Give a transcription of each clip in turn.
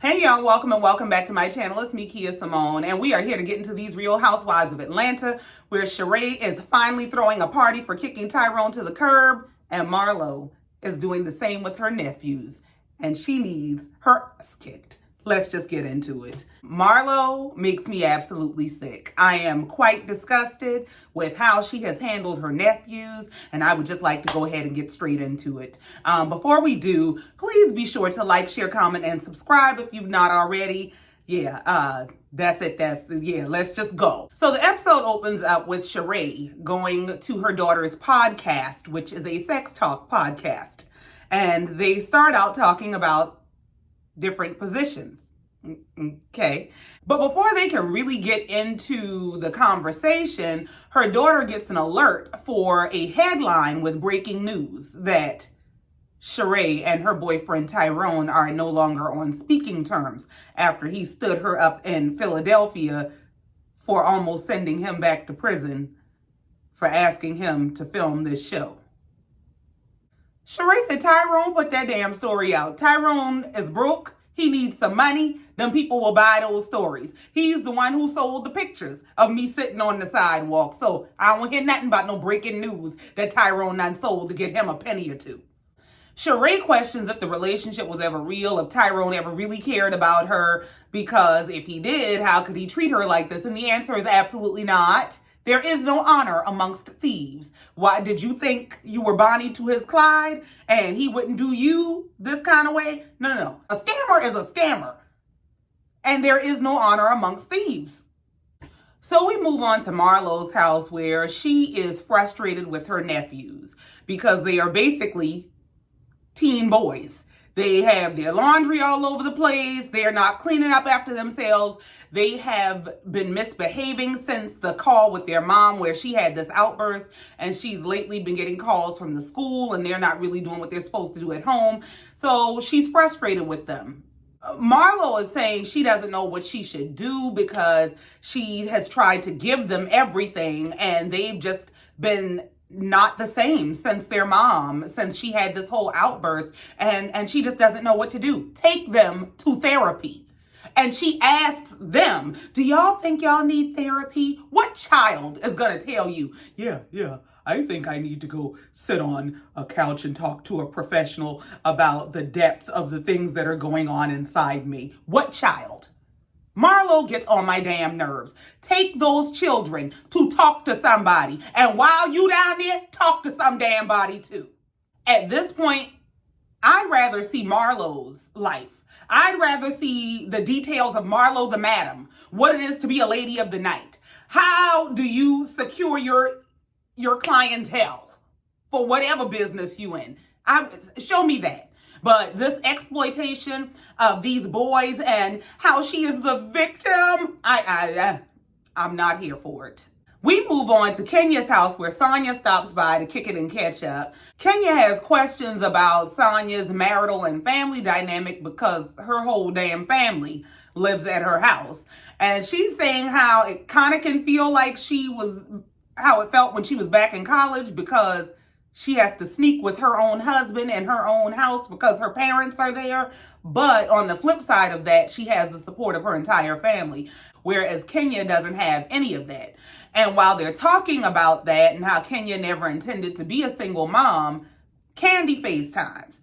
Hey y'all, welcome and welcome back to my channel. It's me, Kia Simone, and we are here to get into these Real Housewives of Atlanta, where Sheree is finally throwing a party for kicking Tyrone to the curb, and Marlo is doing the same with her nephews, and she needs her ass kicked. Let's just get into it. Marlo makes me absolutely sick. I am quite disgusted with how she has handled her nephews, and I would just like to go ahead and get straight into it. Before we do, please be sure to like, share, comment, and subscribe if you've not already. That's it. Let's just go. So the episode opens up with Sheree going to her daughter's podcast, which is a sex talk podcast. And they start out talking about different positions. Okay. But before they can really get into the conversation, her daughter gets an alert for a headline with breaking news that Sheree and her boyfriend Tyrone are no longer on speaking terms after he stood her up in Philadelphia for almost sending him back to prison for asking him to film this show. Sheree said Tyrone put that damn story out. Tyrone is broke. He needs some money. Then people will buy those stories. He's the one who sold the pictures of me sitting on the sidewalk. So I don't hear nothing about no breaking news that Tyrone done sold to get him a penny or two. Sheree questions if the relationship was ever real, if Tyrone ever really cared about her, because if he did, how could he treat her like this? And the answer is absolutely not. There is no honor amongst thieves. Why did you think you were Bonnie to his Clyde and he wouldn't do you this kind of way? No. A scammer is a scammer. And there is no honor amongst thieves. So we move on to Marlo's house, where she is frustrated with her nephews because they are basically teen boys. They have their laundry all over the place. They're not cleaning up after themselves. They have been misbehaving since the call with their mom where she had this outburst, and she's lately been getting calls from the school and they're not really doing what they're supposed to do at home. So she's frustrated with them. Marlo is saying she doesn't know what she should do because she has tried to give them everything and they've just been not the same since their mom, since she had this whole outburst, and she just doesn't know what to do. Take them to therapy. And she asks them, do y'all think y'all need therapy? What child is going to tell you, yeah, I think I need to go sit on a couch and talk to a professional about the depths of the things that are going on inside me? What child? Marlo gets on my damn nerves. Take those children to talk to somebody. And while you down there, talk to some damn body too. At this point, I'd rather see Marlo's life. I'd rather see the details of Marlo the Madam, what it is to be a lady of the night. How do you secure your clientele for whatever business you in? Show me that. But this exploitation of these boys and how she is the victim, I'm not here for it. We move on to Kenya's house, where Sonia stops by to kick it and catch up. Kenya has questions about Sonia's marital and family dynamic because her whole damn family lives at her house. And she's saying how it kind of can feel like how it felt when she was back in college, because she has to sneak with her own husband in her own house because her parents are there. But on the flip side of that, she has the support of her entire family, whereas Kenya doesn't have any of that. And while they're talking about that and how Kenya never intended to be a single mom, Candy FaceTimes.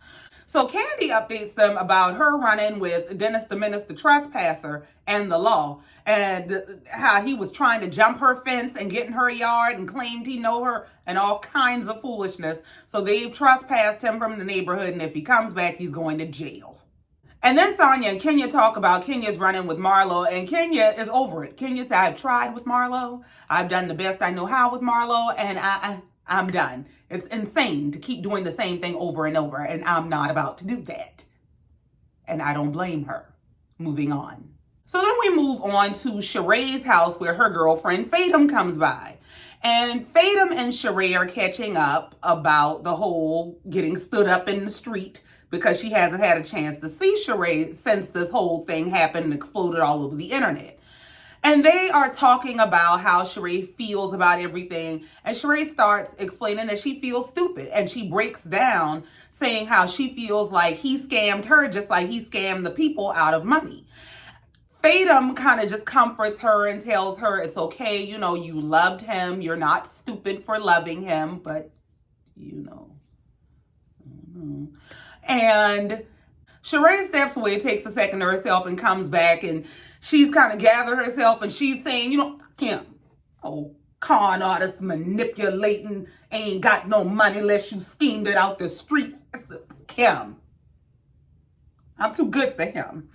So Candy updates them about her run-in with Dennis the Menace the Trespasser and the law, and how he was trying to jump her fence and get in her yard and claimed he know her and all kinds of foolishness. So they've trespassed him from the neighborhood, and if he comes back, he's going to jail. And then Sonia and Kenya talk about Kenya's running with Marlo, and Kenya is over it. Kenya said, I've tried with Marlo. I've done the best I know how with Marlo, and I'm done. It's insane to keep doing the same thing over and over, and I'm not about to do that. And I don't blame her. Moving on. So then we move on to Sheree's house, where her girlfriend Fatum comes by. And Fatum and Sheree are catching up about the whole getting stood up in the street, because she hasn't had a chance to see Sheree since this whole thing happened and exploded all over the internet. And they are talking about how Sheree feels about everything. And Sheree starts explaining that she feels stupid. And she breaks down saying how she feels like he scammed her just like he scammed the people out of money. Fatum kind of just comforts her and tells her it's okay, you know, you loved him, you're not stupid for loving him, but you know. And Sheree steps away, takes a second to herself, and comes back, and she's kind of gathered herself, and she's saying, you know, Kim, oh, con artist manipulating, ain't got no money unless you schemed it out the street. Kim, I'm too good for him.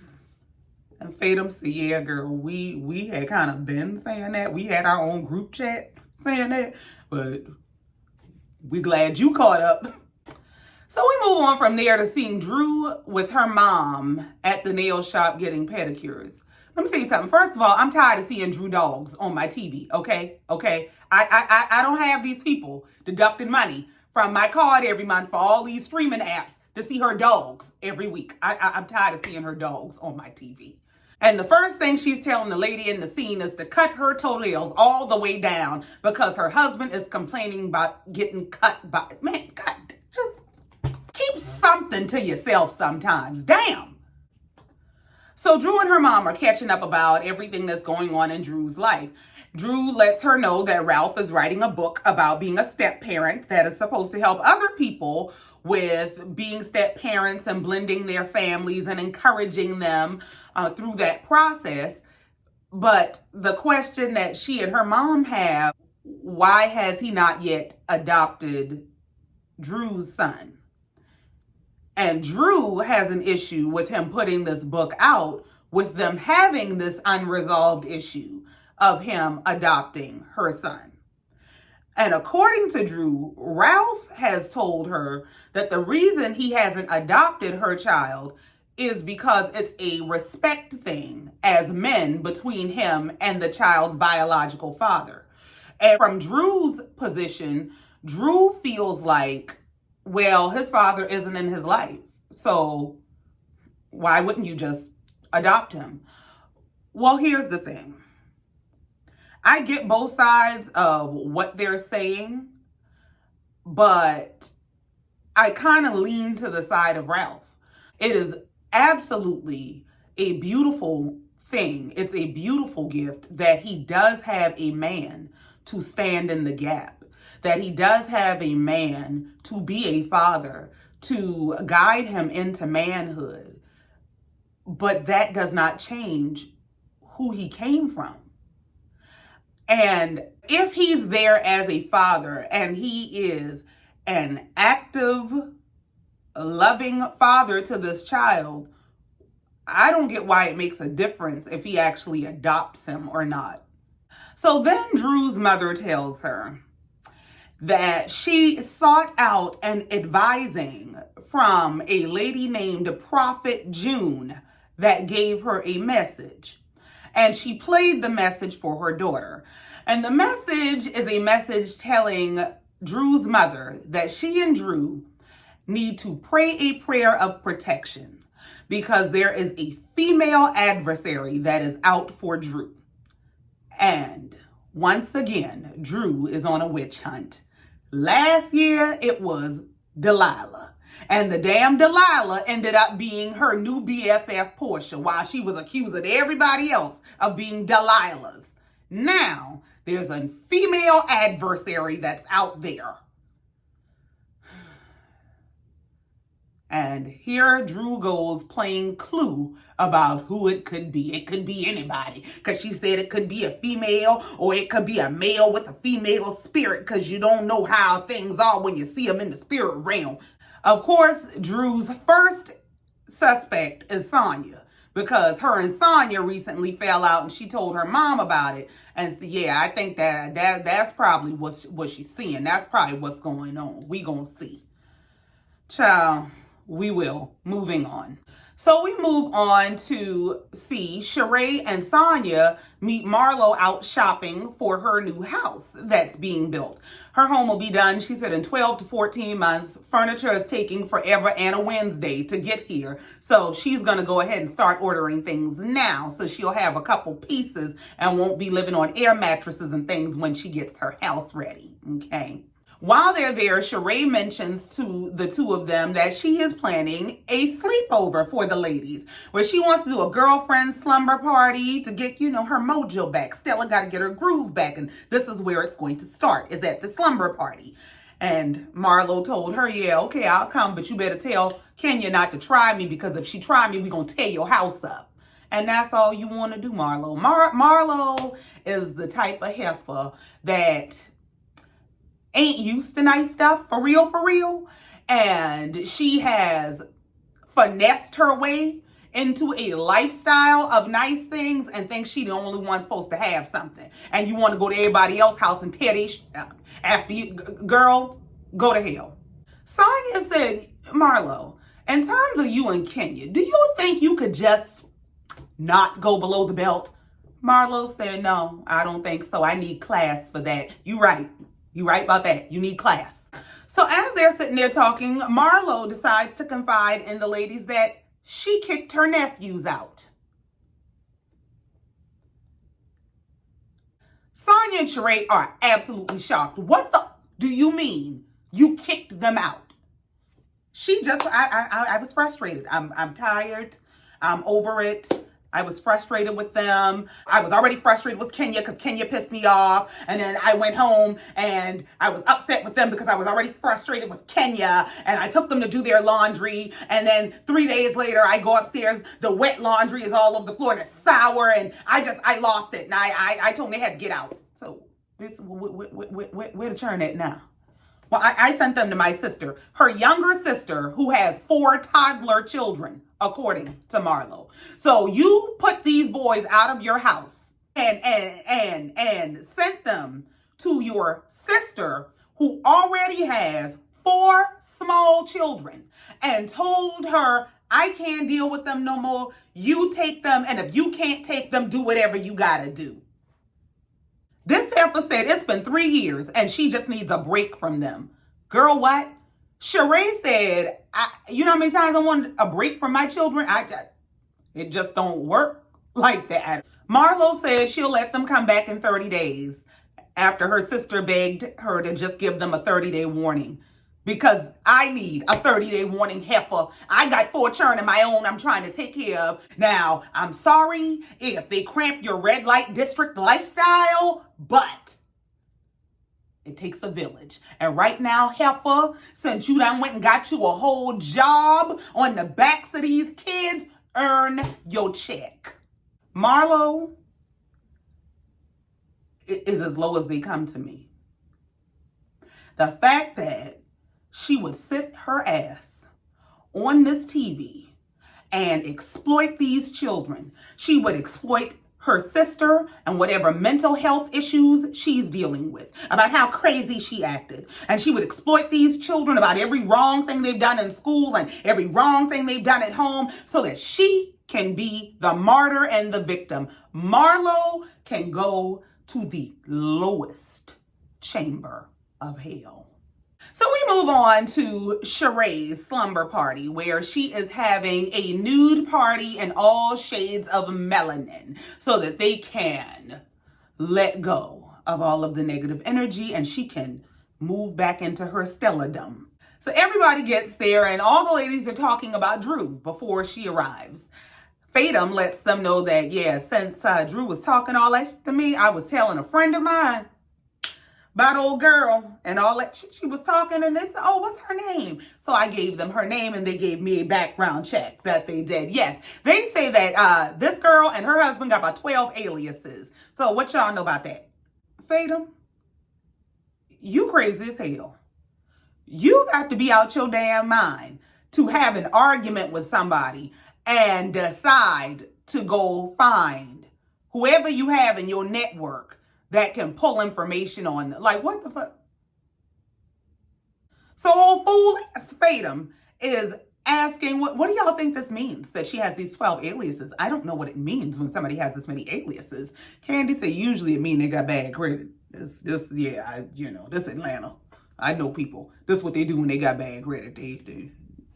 And Fatum said, yeah, girl, we had kind of been saying that. We had our own group chat saying that, but we glad you caught up. So we move on from there to seeing Drew with her mom at the nail shop getting pedicures. Let me tell you something. First of all, I'm tired of seeing Drew dogs on my TV, okay? Okay? I don't have these people deducting money from my card every month for all these streaming apps to see her dogs every week. I'm tired of seeing her dogs on my TV. And the first thing she's telling the lady in the scene is to cut her toenails all the way down because her husband is complaining about getting cut by... Man, God, just keep something to yourself sometimes. Damn. So Drew and her mom are catching up about everything that's going on in Drew's life. Drew lets her know that Ralph is writing a book about being a step-parent that is supposed to help other people with being step-parents and blending their families and encouraging them through that process. But the question that she and her mom have, why has he not yet adopted Drew's son? And Drew has an issue with him putting this book out, with them having this unresolved issue of him adopting her son. And according to Drew, Ralph has told her that the reason he hasn't adopted her child is because it's a respect thing as men between him and the child's biological father. And from Drew's position, Drew feels like, well, his father isn't in his life, so why wouldn't you just adopt him? Well, here's the thing. I get both sides of what they're saying, but I kind of lean to the side of Ralph. It is absolutely a beautiful thing. It's a beautiful gift that he does have a man to stand in the gap, that he does have a man to be a father, to guide him into manhood. But that does not change who he came from. And if he's there as a father and he is an active, loving father to this child, I don't get why it makes a difference if he actually adopts him or not. So then Drew's mother tells her that she sought out an advising from a lady named Prophet June that gave her a message. And she played the message for her daughter. And the message is a message telling Drew's mother that she and Drew need to pray a prayer of protection because there is a female adversary that is out for Drew. And once again, Drew is on a witch hunt. Last year, it was Delilah. And the damn Delilah ended up being her new BFF Portia while she was accusing everybody else of being Delilah's. Now, there's a female adversary that's out there. And here Drew goes playing Clue about who it could be. It could be anybody, because she said it could be a female or it could be a male with a female spirit, because you don't know how things are when you see them in the spirit realm. Of course, Drew's first suspect is Sonya, because her and Sonya recently fell out and she told her mom about it. And so, yeah, I think that's probably what she's seeing. That's probably what's going on. We gonna see. Child, we will. Moving on. So we move on to see Sheree and Sonya meet Marlo out shopping for her new house that's being built. Her home will be done, she said, in 12 to 14 months. Furniture is taking forever and a Wednesday to get here. So she's going to go ahead and start ordering things now so she'll have a couple pieces and won't be living on air mattresses and things when she gets her house ready. Okay. While they're there, Sheree mentions to the two of them that she is planning a sleepover for the ladies, where she wants to do a girlfriend slumber party to get, her mojo back. Stella got to get her groove back, and this is where it's going to start, is at the slumber party. And Marlo told her, yeah, okay, I'll come, but you better tell Kenya not to try me, because if she try me, we're going to tear your house up. And that's all you want to do, Marlo. Marlo is the type of heifer that ain't used to nice stuff, for real. And she has finessed her way into a lifestyle of nice things and thinks she the only one supposed to have something. And you want to go to everybody else's house and tear this up after you. Girl, go to hell. Sonia said, Marlo, in terms of you and Kenya, do you think you could just not go below the belt? Marlo said, no, I don't think so. I need class for that. You right. You right about that. You need class. So as they're sitting there talking, Marlo decides to confide in the ladies that she kicked her nephews out. Sonia and Sheree are absolutely shocked. What the do you mean you kicked them out? She just, I was frustrated. I'm tired. I'm over it. I was frustrated with them. I was already frustrated with Kenya because Kenya pissed me off. And then I went home and I was upset with them because I was already frustrated with Kenya. And I took them to do their laundry. And then 3 days later, I go upstairs. The wet laundry is all over the floor and it's sour. And I lost it. And I told them they had to get out. So where to turn at now? Well, I sent them to my sister, her younger sister, who has 4 toddler children, according to Marlo. So you put these boys out of your house and sent them to your sister, who already has 4 small children, and told her, I can't deal with them no more. You take them, and if you can't take them, do whatever you gotta do. This heifer said it's been 3 years and she just needs a break from them. Girl, what? Sheree said, you know how many times I wanted a break from my children? It just don't work like that. Marlo said she'll let them come back in 30 days after her sister begged her to just give them a 30-day warning. Because I need a 30-day warning, heifer. I got 4 children of my own I'm trying to take care of. Now, I'm sorry if they cramp your red light district lifestyle, but it takes a village. And right now, heifer, since you done went and got you a whole job on the backs of these kids, earn your check. Marlo is as low as they come to me. The fact that she would sit her ass on this TV and exploit these children. She would exploit her sister and whatever mental health issues she's dealing with, about how crazy she acted. And she would exploit these children about every wrong thing they've done in school and every wrong thing they've done at home so that she can be the martyr and the victim. Marlo can go to the lowest chamber of hell. So we move on to Sheree's slumber party, where she is having a nude party in all shades of melanin so that they can let go of all of the negative energy and she can move back into her stelladom. So everybody gets there and all the ladies are talking about Drew before she arrives. Fatum lets them know that, yeah, since Drew was talking all that shit to me, I was telling a friend of mine about old girl and all that shit she was talking, and they said, oh, what's her name? So I gave them her name and they gave me a background check that they did. Yes, they say that this girl and her husband got about 12 aliases. So what y'all know about that? Fatum, you crazy as hell. You got to be out your damn mind to have an argument with somebody and decide to go find whoever you have in your network that can pull information on. Like, what the fuck? So old fool ass Fatum is asking, what do y'all think this means, that she has these 12 aliases? I don't know what it means when somebody has this many aliases. Candy said usually it means they got bad credit. This Atlanta. I know people. This is what they do when they got bad credit. They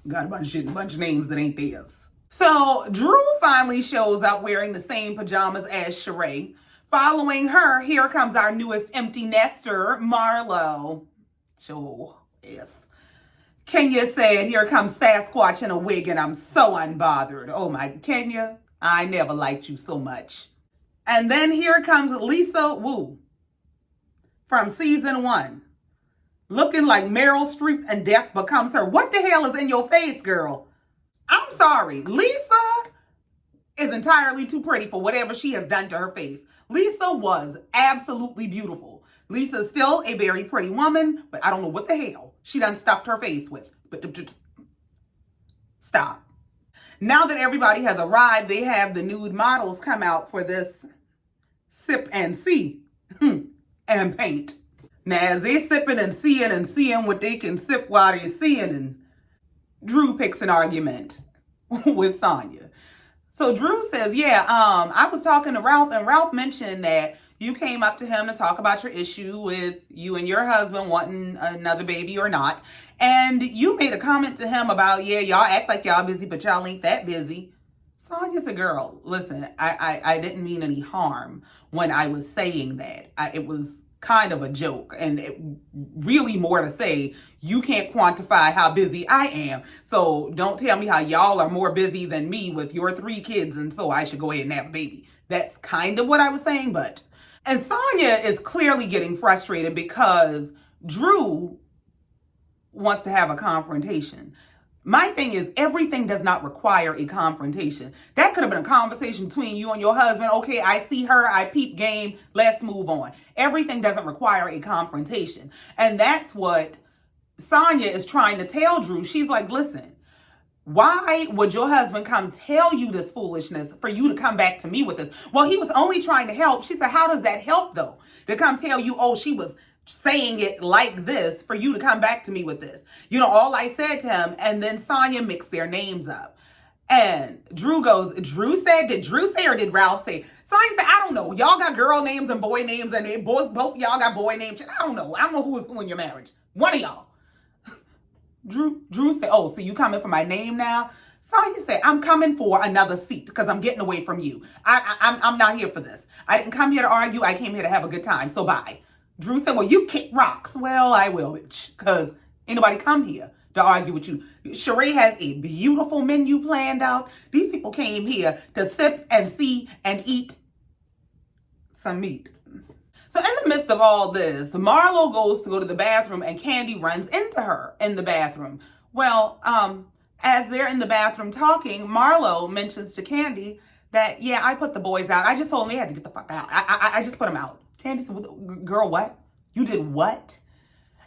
got a bunch of shit, a bunch of names that ain't theirs. So Drew finally shows up wearing the same pajamas as Sheree. Following her, here comes our newest empty nester, Marlo. Sure is. Kenya said, here comes Sasquatch in a wig and I'm so unbothered. Oh my, Kenya, I never liked you so much. And then here comes Lisa Wu from season 1. Looking like Meryl Streep and Death Becomes Her. What the hell is in your face, girl? I'm sorry. Lisa is entirely too pretty for whatever she has done to her face. Lisa was absolutely beautiful. Lisa's still a very pretty woman, but I don't know what the hell she done stuffed her face with. But stop. Now that everybody has arrived, they have the nude models come out for this sip and see and paint. Now, as they sipping and seeing what they can sip while they're seeing, and Drew picks an argument with Sonya. So Drew says, yeah, I was talking to Ralph, and Ralph mentioned that you came up to him to talk about your issue with you and your husband wanting another baby or not. And you made a comment to him about, yeah, y'all act like y'all busy, but y'all ain't that busy. Sonya said, girl, listen, I didn't mean any harm when I was saying that. It was kind of a joke, and it really more to say you can't quantify how busy I am, so don't tell me how y'all are more busy than me with your 3 kids, and so I should go ahead and have a baby. That's kind of what I was saying. And Sonya is clearly getting frustrated because Drew wants to have a confrontation. My thing is, everything does not require a confrontation. That could have been a conversation between you and your husband. Okay, I see her, I peep game, let's move on. Everything doesn't require a confrontation. And that's what Sonya is trying to tell Drew. She's like, listen, why would your husband come tell you this foolishness for you to come back to me with this? Well, he was only trying to help. She said, how does that help though? To come tell you, oh, she was saying it like this for you to come back to me with this. You know, all I said to him, and then Sonya mixed their names up. And Drew goes, Drew said, did Drew say or did Ralph say? Sonya said, I don't know. Y'all got girl names and boy names, and they both y'all got boy names. I don't know. I don't know who was who in your marriage. One of y'all. Drew said, oh, so you coming for my name now? Sonya said, I'm coming for another seat because I'm getting away from you. I'm not here for this. I didn't come here to argue. I came here to have a good time. So bye. Drew said, well, you kick rocks. Well, I will, bitch, because ain't nobody come here to argue with you. Sheree has a beautiful menu planned out. These people came here to sip and see and eat some meat. So in the midst of all this, Marlo goes to go to the bathroom and Candy runs into her in the bathroom. Well, as they're in the bathroom talking, Marlo mentions to Candy that, yeah, I put the boys out. I just told them they had to get the fuck out. I just put them out. Candy said, girl, what? You did what?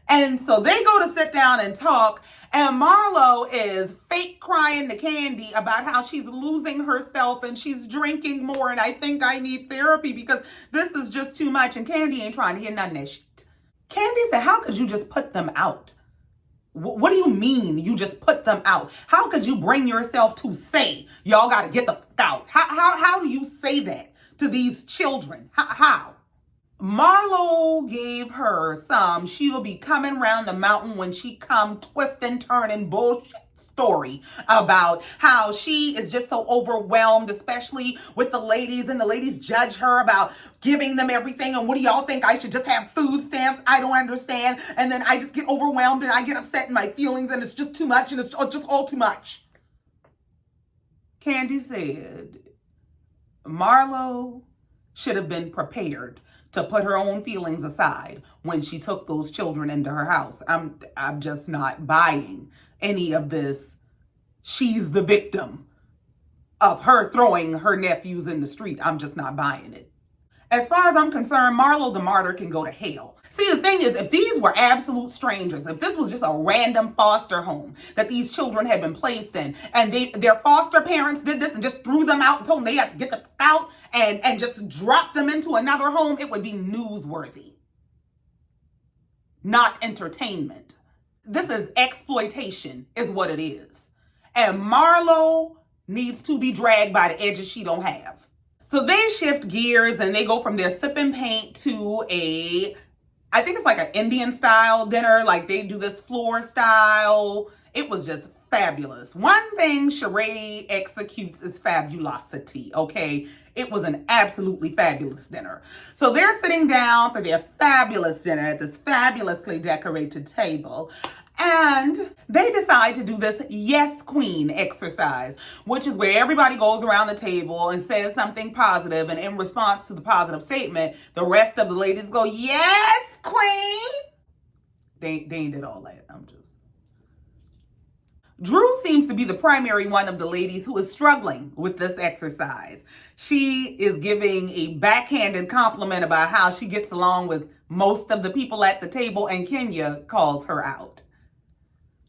And so they go to sit down and talk, and Marlo is fake crying to Candy about how she's losing herself and she's drinking more, and I think I need therapy because this is just too much, and Candy ain't trying to hear none of that shit. Candy said, how could you just put them out? What do you mean you just put them out? How could you bring yourself to say, y'all got to get the fuck out? How do you say that to these children? How? Marlo gave her some she'll be coming round the mountain when she come twisting, turning bullshit story about how she is just so overwhelmed, especially with the ladies, and the ladies judge her about giving them everything. And what do y'all think? I should just have food stamps? I don't understand. And then I just get overwhelmed and I get upset in my feelings and it's just too much and it's just all too much. Candy said Marlo should have been prepared to put her own feelings aside when she took those children into her house. I'm just not buying any of this. She's the victim of her throwing her nephews in the street. I'm just not buying it. As far as I'm concerned, Marlo the martyr can go to hell. See, the thing is, if these were absolute strangers, if this was just a random foster home that these children had been placed in, and their foster parents did this and just threw them out and told them they had to get the out and just drop them into another home, it would be newsworthy, not entertainment. This is exploitation is what it is. And Marlo needs to be dragged by the edges she don't have. So they shift gears and they go from their sip and paint to I think it's like an Indian style dinner. Like they do this floor style. It was just fabulous. One thing Sheree executes is fabulosity, okay? It was an absolutely fabulous dinner. So they're sitting down for their fabulous dinner at this fabulously decorated table. And they decide to do this yes queen exercise, which is where everybody goes around the table and says something positive, and in response to the positive statement, the rest of the ladies go, yes queen. They ain't did all that. Drew seems to be the primary one of the ladies who is struggling with this exercise. She is giving a backhanded compliment about how she gets along with most of the people at the table, and Kenya calls her out.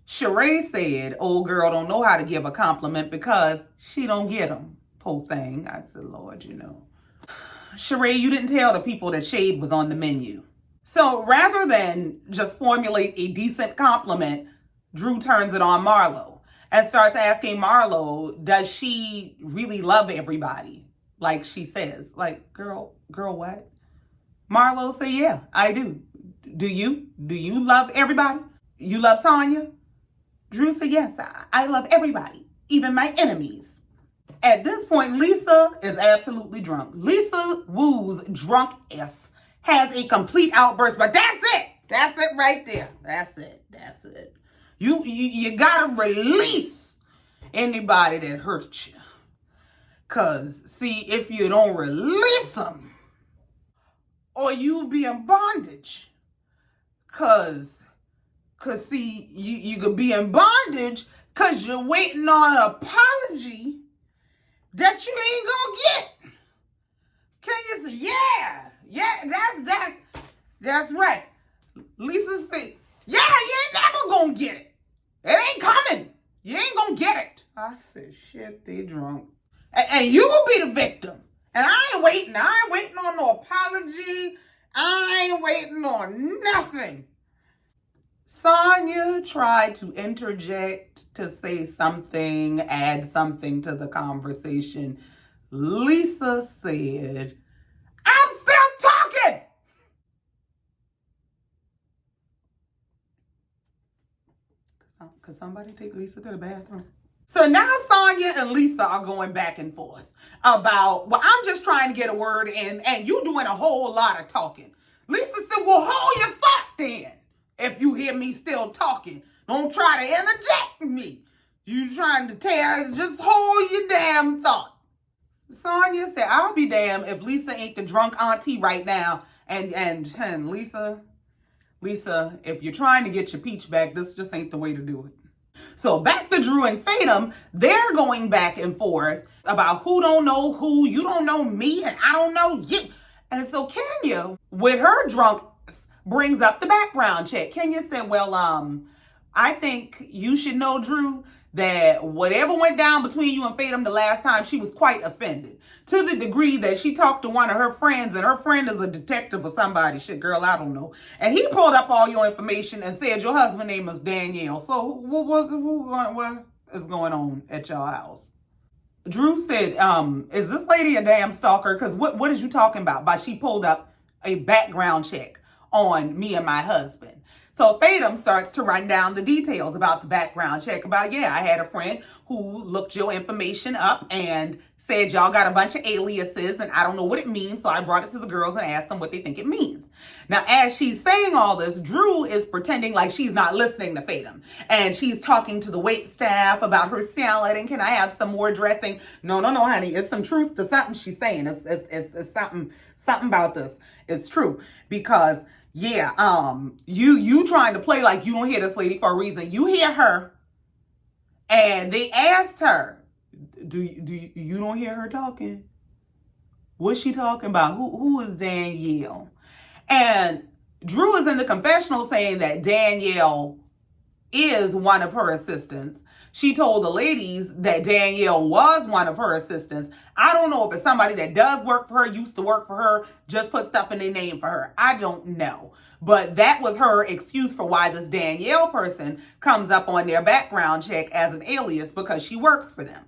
Sheree said, old girl don't know how to give a compliment because she don't get them. Poor thing. I said, Lord, you know. Sheree, you didn't tell the people that shade was on the menu. So rather than just formulate a decent compliment, Drew turns it on Marlo and starts asking Marlo, does she really love everybody? Like she says, like, girl, what? Marlo say, yeah, I do. Do you? Do you love everybody? You love Sonya? Drew said, yes, I love everybody, even my enemies. At this point, Lisa is absolutely drunk. Lisa Wu's drunk ass has a complete outburst, but that's it. That's it right there. That's it. That's it. You gotta release anybody that hurt you. Cause see, if you don't release them, or you be in bondage. Cause see, you could be in bondage cause you're waiting on an apology that you ain't gonna get. Can you say, yeah, that's right. Lisa said, yeah, you ain't never gonna get it. It ain't coming. You ain't gonna get it. I said, shit, they drunk. And you will be the victim. And I ain't waiting. I ain't waiting on no apology. I ain't waiting on nothing. Sonya tried to interject to say something, add something to the conversation. Lisa said, I'm still talking. Could somebody take Lisa to the bathroom? So now Sonya and Lisa are going back and forth about, well, I'm just trying to get a word in and you doing a whole lot of talking. Lisa said, well, hold your thought then. If you hear me still talking, don't try to interject me. You trying to tell, just hold your damn thought. Sonya said, I'll be damned if Lisa ain't the drunk auntie right now. And Lisa, if you're trying to get your peach back, this just ain't the way to do it. So back to Drew and Fatum, they're going back and forth about who don't know who, you don't know me, and I don't know you. And so Kenya, with her drunk, brings up the background check. Kenya said, well, I think you should know, Drew, that whatever went down between you and Fatum the last time, she was quite offended. To the degree that she talked to one of her friends, and her friend is a detective or somebody. Shit, girl, I don't know. And he pulled up all your information and said your husband's name is Danielle. So what is going on at your house? Drew said, is this lady a damn stalker? Because what is you talking about? By she pulled up a background check on me and my husband. So Fatum starts to run down the details about the background check about, yeah, I had a friend who looked your information up and said y'all got a bunch of aliases and I don't know what it means. So I brought it to the girls and asked them what they think it means. Now, as she's saying all this, Drew is pretending like she's not listening to Fatum. And she's talking to the wait staff about her salad and can I have some more dressing? No, honey. It's some truth to something she's saying. It's something about this. It's true. Because yeah, you trying to play like you don't hear this lady for a reason. You hear her, and they asked her, "Do you don't hear her talking? What's she talking about? Who is Danielle?" And Drew is in the confessional saying that Danielle is one of her assistants. She told the ladies that Danielle was one of her assistants. I don't know if it's somebody that does work for her, used to work for her, just put stuff in their name for her. I don't know. But that was her excuse for why this Danielle person comes up on their background check as an alias, because she works for them.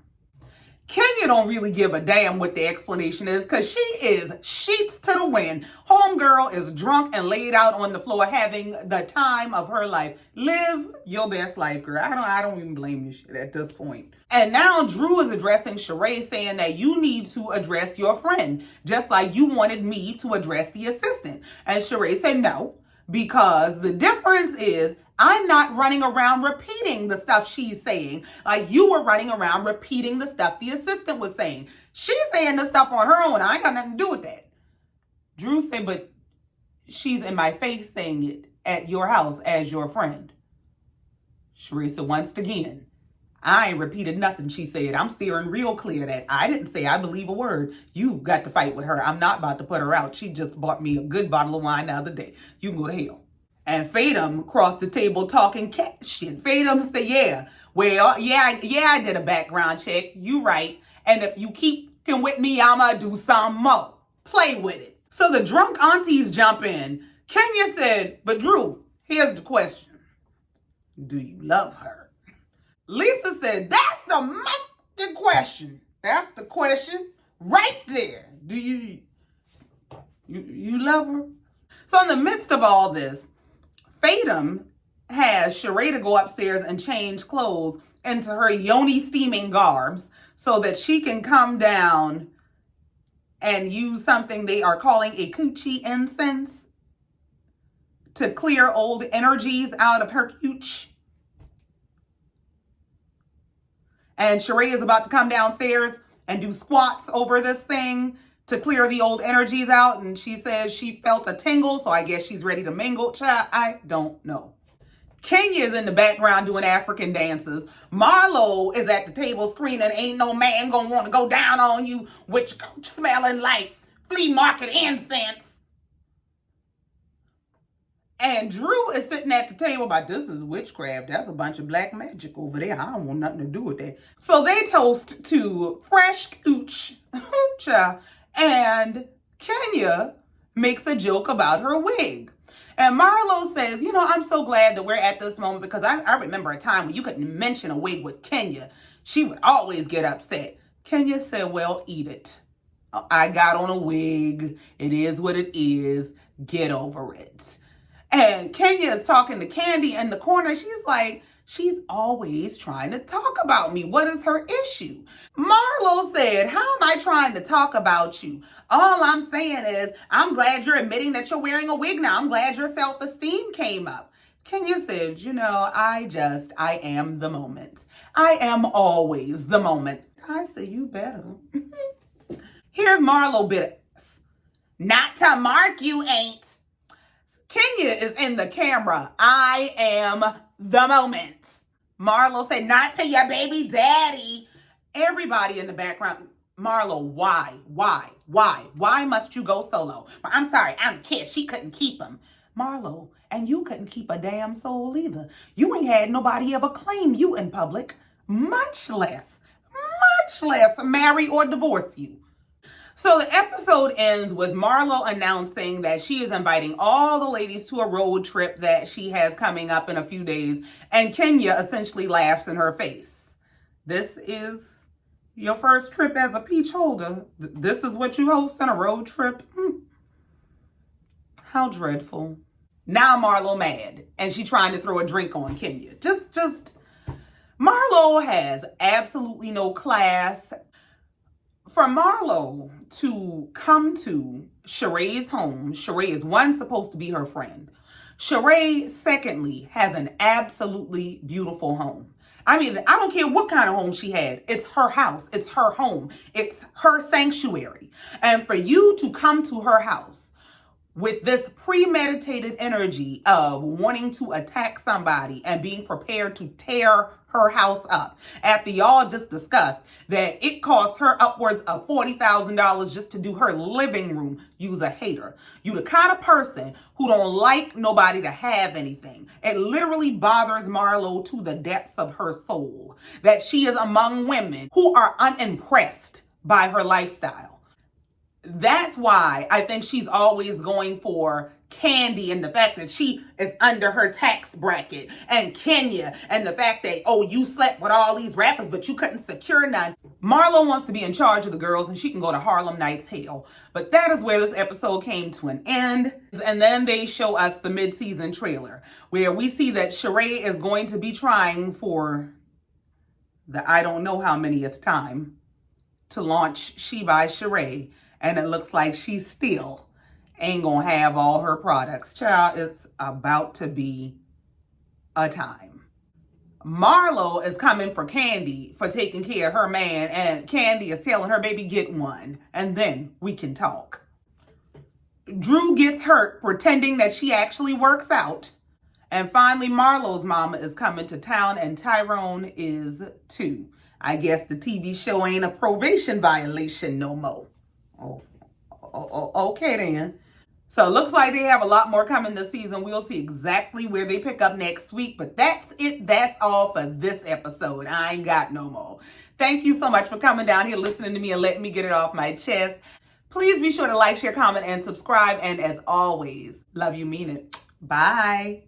Kenya don't really give a damn what the explanation is because she is sheets to the wind. Homegirl is drunk and laid out on the floor having the time of her life. Live your best life, girl. I don't even blame you shit at this point. And now Drew is addressing Sheree, saying that you need to address your friend, just like you wanted me to address the assistant. And Sheree said no, because the difference is I'm not running around repeating the stuff she's saying. Like you were running around repeating the stuff the assistant was saying. She's saying the stuff on her own. I ain't got nothing to do with that. Drew said, but she's in my face saying it at your house as your friend. Sheree said, once again, I ain't repeated nothing she said. I'm steering real clear that I didn't say I believe a word. You got to fight with her. I'm not about to put her out. She just bought me a good bottle of wine the other day. You can go to hell. And Fatum crossed the table talking cat shit. Fatum said, yeah, well, yeah, I did a background check. You right. And if you keep with me, I'ma do some more. Play with it. So the drunk aunties jump in. Kenya said, but Drew, here's the question. Do you love her? Lisa said, that's the question. That's the question right there. Do you love her? So in the midst of all this, Fatum has Sheree to go upstairs and change clothes into her yoni steaming garbs so that she can come down and use something they are calling a coochie incense to clear old energies out of her cooch. And Sheree is about to come downstairs and do squats over this thing to clear the old energies out. And she says she felt a tingle, so I guess she's ready to mingle. Child, I don't know. Kenya is in the background doing African dances. Marlo is at the table screaming, ain't no man gonna want to go down on you with your smelling like flea market incense. And Drew is sitting at the table about, this is witchcraft. That's a bunch of black magic over there. I don't want nothing to do with that. So they toast to fresh cooch. And Kenya makes a joke about her wig. And Marlo says, I'm so glad that we're at this moment because I remember a time when you couldn't mention a wig with Kenya. She would always get upset. Kenya said, well, eat it. I got on a wig. It is what it is. Get over it. And Kenya is talking to Candy in the corner. She's like, she's always trying to talk about me. What is her issue? Marlo said, how am I trying to talk about you? All I'm saying is, I'm glad you're admitting that you're wearing a wig now. I'm glad your self-esteem came up. Kenya said, I am the moment. I am always the moment. I said, you better. Here's Marlo Bitters. Not to mark you ain't. Kenya is in the camera. I am the moment. Marlo said, not to your baby daddy. Everybody in the background. Marlo, why? Why must you go solo? I'm sorry, I'm a kid. She couldn't keep him. Marlo, and you couldn't keep a damn soul either. You ain't had nobody ever claim you in public, much less marry or divorce you. So the episode ends with Marlo announcing that she is inviting all the ladies to a road trip that she has coming up in a few days. And Kenya essentially laughs in her face. This is your first trip as a peach holder. This is what you host on a road trip? How dreadful. Now Marlo mad. And she trying to throw a drink on Kenya. Just Marlo has absolutely no class. For Marlo to come to Sheree's home, Sheree is one, supposed to be her friend. Sheree, secondly, has an absolutely beautiful home. I mean, I don't care what kind of home she had. It's her house. It's her home. It's her sanctuary. And for you to come to her house with this premeditated energy of wanting to attack somebody and being prepared to tear her house up, after y'all just discussed that it costs her upwards of $40,000 just to do her living room, you's a hater. You the kind of person who don't like nobody to have anything. It literally bothers Marlo to the depths of her soul that she is among women who are unimpressed by her lifestyle. That's why I think she's always going for Candy and the fact that she is under her tax bracket, and Kenya and the fact that, oh, you slept with all these rappers but you couldn't secure none. Marlo wants to be in charge of the girls and she can go to Harlem Nights hell. But that is where this episode came to an end. And then they show us the mid-season trailer where we see that Sheree is going to be trying for the I don't know how manyth time to launch She by Sheree, and it looks like she still ain't gonna have all her products. Child, it's about to be a time. Marlo is coming for Candy for taking care of her man, and Candy is telling her, baby, get one, and then we can talk. Drew gets hurt pretending that she actually works out. And finally, Marlo's mama is coming to town, and Tyrone is too. I guess the TV show ain't a probation violation no more. Okay then. So it looks like they have a lot more coming this season. We'll see exactly where they pick up next week. But that's it. That's all for this episode. I ain't got no more. Thank you so much for coming down here, listening to me, and letting me get it off my chest. Please be sure to like, share, comment, and subscribe. And as always, love you, mean it. Bye.